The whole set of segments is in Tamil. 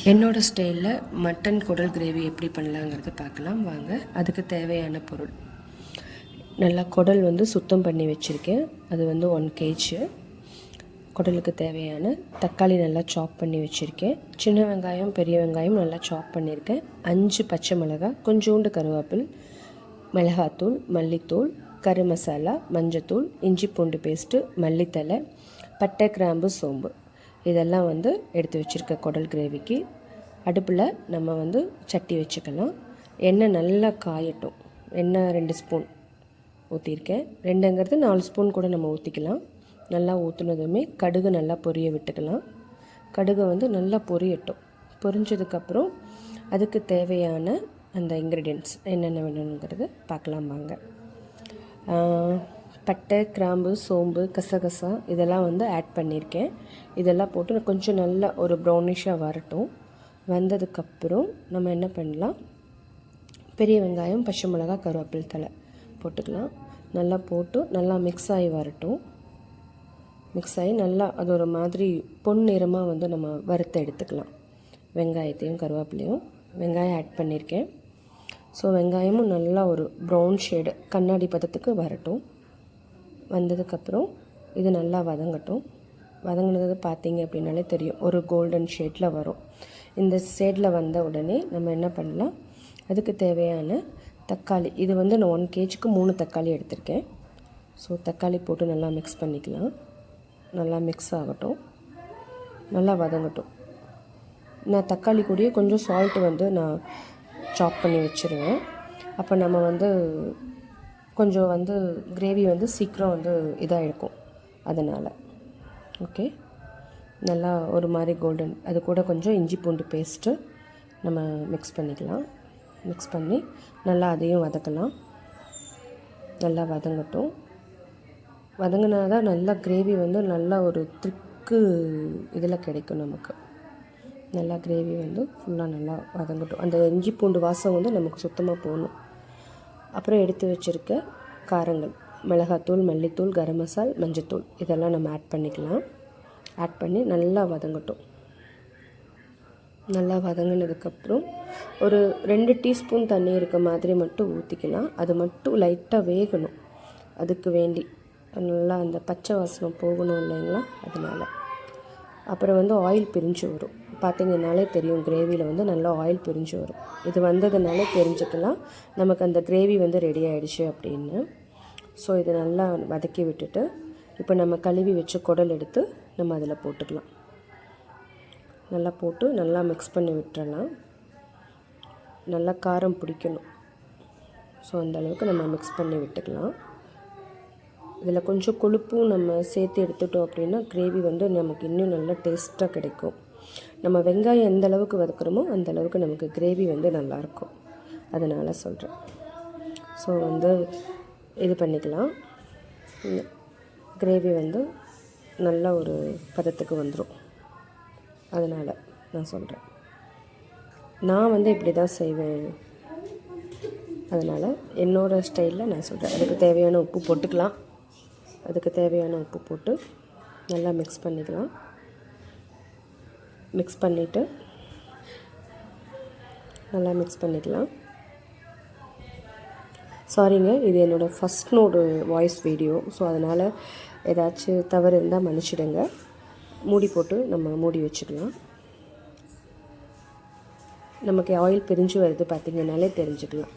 என்னோடய ஸ்டைலில் மட்டன் குடல் கிரேவி எப்படி பண்ணலாங்கிறத பார்க்கலாம் வாங்க. அதுக்கு தேவையான பொருள், நல்லா குடல் சுத்தம் பண்ணி வச்சுருக்கேன். அது 1 kg. குடலுக்கு தேவையான தக்காளி நல்லா சாப் பண்ணி வச்சுருக்கேன். சின்ன வெங்காயம் பெரிய வெங்காயம் நல்லா சாப் பண்ணியிருக்கேன். 5 பச்சை மிளகாய், கொஞ்சோண்டு கருவேப்பில், மிளகாத்தூள், மல்லித்தூள், கறி மசாலா, மஞ்சத்தூள், இஞ்சி பூண்டு பேஸ்ட்டு, மல்லித்தலை, பட்டை, கிராம்பு, சோம்பு இதெல்லாம் எடுத்து வச்சுருக்க குடல் கிரேவிக்கு. அடுப்பில் நம்ம சட்டி வச்சுக்கலாம். எண்ணெய் நல்லா காயட்டும். எண்ணெய் 2 ஸ்பூன் ஊற்றிருக்கேன். 2ங்கிறது 4 ஸ்பூன் கூட நம்ம ஊற்றிக்கலாம். நல்லா ஊற்றுனதுமே கடுகு நல்லா பொரிய விட்டுக்கலாம். கடுகு நல்லா பொரியட்டும். பொரிஞ்சதுக்கப்புறம் அதுக்கு தேவையான அந்த இன்க்ரீடியன்ட்ஸ் என்னென்ன வேணுங்கிறது பார்க்கலாம் வாங்க. பட்டை, கிராம்பு, சோம்பு, கசகசா இதெல்லாம் ஆட் பண்ணியிருக்கேன். இதெல்லாம் போட்டு கொஞ்சம் நல்லா ஒரு ப்ரௌனிஷாக வரட்டும். வந்ததுக்கப்புறம் நம்ம என்ன பண்ணலாம், பெரிய வெங்காயம், பச்சை மிளகாய், கருவேப்பில் தலை போட்டுக்கலாம். நல்லா போட்டு நல்லா மிக்ஸ் ஆகி வரட்டும். மிக்ஸ் ஆகி நல்லா அது ஒரு மாதிரி பொன் நிறமாக நம்ம வறுத்து எடுத்துக்கலாம். வெங்காயத்தையும் கருவேப்பிலையும் வெங்காயம் ஆட் பண்ணியிருக்கேன். ஸோ வெங்காயமும் நல்லா ஒரு ப்ரௌன் ஷேடு கண்ணாடி பதத்துக்கு வரட்டும். வந்ததுக்கப்புறம் இது நல்லா வதங்கட்டும். வதங்கினது பார்த்தீங்க அப்படின்னாலே தெரியும், ஒரு கோல்டன் ஷேடில் வரும். இந்த ஷேடில் வந்த உடனே நம்ம என்ன பண்ணலாம், அதுக்கு தேவையான தக்காளி, இது நான் 1 kgக்கு 3 தக்காளி எடுத்திருக்கேன். ஸோ தக்காளி போட்டு நல்லா மிக்ஸ் பண்ணிக்கலாம். நல்லா மிக்ஸ் ஆகட்டும், நல்லா வதங்கட்டும். நான் தக்காளி கூடயே கொஞ்சம் சால்ட்டு நான் சாப் பண்ணி வச்சுருவேன். அப்போ நம்ம கொஞ்சம் கிரேவி சீக்கிரம் இதாக இருக்கும். அதனால் ஓகே, நல்லா ஒரு மாதிரி கோல்டன், அது கூட கொஞ்சம் இஞ்சி பூண்டு பேஸ்ட்டு நம்ம மிக்ஸ் பண்ணிக்கலாம். மிக்ஸ் பண்ணி நல்லா அதையும் வதக்கலாம். நல்லா வதங்கட்டும். வதங்கினா தான் நல்லா கிரேவி நல்லா ஒரு திக்கு இதில் கிடைக்கும் நமக்கு. நல்லா கிரேவி ஃபுல்லாக நல்லா வதங்கட்டும். அந்த இஞ்சி பூண்டு வாசம் நமக்கு சுத்தமாக போகணும். அப்புறம் எடுத்து வச்சுருக்க காரங்கள், மிளகாத்தூள், மல்லித்தூள், கரம் மசால், மஞ்சத்தூள் இதெல்லாம் நம்ம ஆட் பண்ணிக்கலாம். ஆட் பண்ணி நல்லா வதங்கட்டும். நல்லா வதங்கினதுக்கப்புறம் ஒரு 2 டீஸ்பூன் தண்ணி இருக்க மாதிரி மட்டும் ஊற்றிக்கலாம். அது மட்டும் லைட்டாக வேகணும். அதுக்கு வேண்டி நல்லா அந்த பச்சை வாசனம் போகணும் இல்லைங்களா, அதனால். அப்புறம் ஆயில் பிரிஞ்சு வரும். பார்த்திங்கனாலே தெரியும், கிரேவியில் நல்லா ஆயில் பிரிஞ்சு வரும். இது வந்ததுனால தெரிஞ்சுக்கலாம் நமக்கு அந்த கிரேவி ரெடி ஆகிடுச்சு அப்படின்னு. ஸோ இதை நல்லா வதக்கி விட்டுட்டு இப்போ நம்ம கழுவி வச்ச குடல் எடுத்து நம்ம அதில் போட்டுக்கலாம். நல்லா போட்டு நல்லா மிக்ஸ் பண்ணி விட்டுறலாம். நல்லா காரம் பிடிக்கணும். ஸோ அந்தளவுக்கு நம்ம மிக்ஸ் பண்ணி விட்டுக்கலாம். இதில் கொஞ்சம் கொழுப்பும் நம்ம சேர்த்து எடுத்துட்டோம் அப்படின்னா கிரேவி நமக்கு இன்னும் நல்லா டேஸ்ட்டாக கிடைக்கும். நம்ம வெங்காயம் எந்த அளவுக்கு வதக்குறோமோ அந்த அளவுக்கு நமக்கு கிரேவி நல்லாயிருக்கும். அதனால் சொல்கிறேன். ஸோ இது பண்ணிக்கலாம். கிரேவி நல்ல ஒரு பதத்துக்கு வந்துடும். அதனால் நான் சொல்கிறேன். நான் இப்படி தான் செய்வேன். அதனால் என்னோடய ஸ்டைலில் நான் சொல்கிறேன். அதுக்கு தேவையான உப்பு போட்டுக்கலாம். அதுக்கு தேவையான உப்பு போட்டு நல்லா மிக்ஸ் பண்ணிக்கலாம். மிக்ஸ் பண்ணிவிட்டு நல்லா மிக்ஸ் பண்ணிக்கலாம். சாரிங்க, இது என்னோடய first node voice video. So அதனால் ஏதாச்சும் தவறு இருந்தால் மன்னிச்சிடுங்க. மூடி போட்டு நம்ம மூடி வச்சுக்கலாம். நமக்கு ஆயில் பிரிஞ்சு வருது பார்த்திங்கனாலே தெரிஞ்சுக்கலாம்.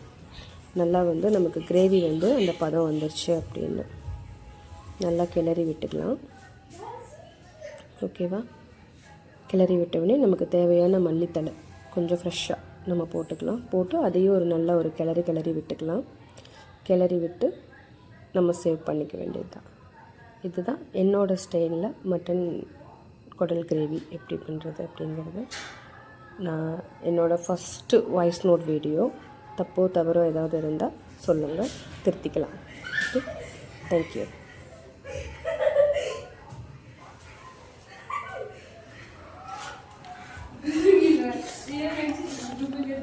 நல்லா நமக்கு கிரேவி அந்த பதம் வந்துருச்சு அப்படின்னு நல்லா கிளறி விட்டுக்கலாம். ஓகேவா? கிளறி விட்டவுடனே நமக்கு தேவையான மல்லித்தலை கொஞ்சம் ஃப்ரெஷ்ஷாக நம்ம போட்டுக்கலாம். போட்டு அதையும் ஒரு நல்ல ஒரு கிளறி விட்டுக்கலாம். கிளறி விட்டு நம்ம சேவ் பண்ணிக்க வேண்டியது தான். இதுதான் என்னோடய ஸ்டைலில் மட்டன் குடல் கிரேவி எப்படி பண்ணுறது அப்படிங்கிறது. நான் என்னோடய ஃபஸ்ட்டு வாய்ஸ் நோட் வீடியோ. தப்போ தவறோ ஏதாவது இருந்தால் சொல்லுங்கள், திருத்திக்கலாம். Okay, thank you.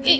Hey.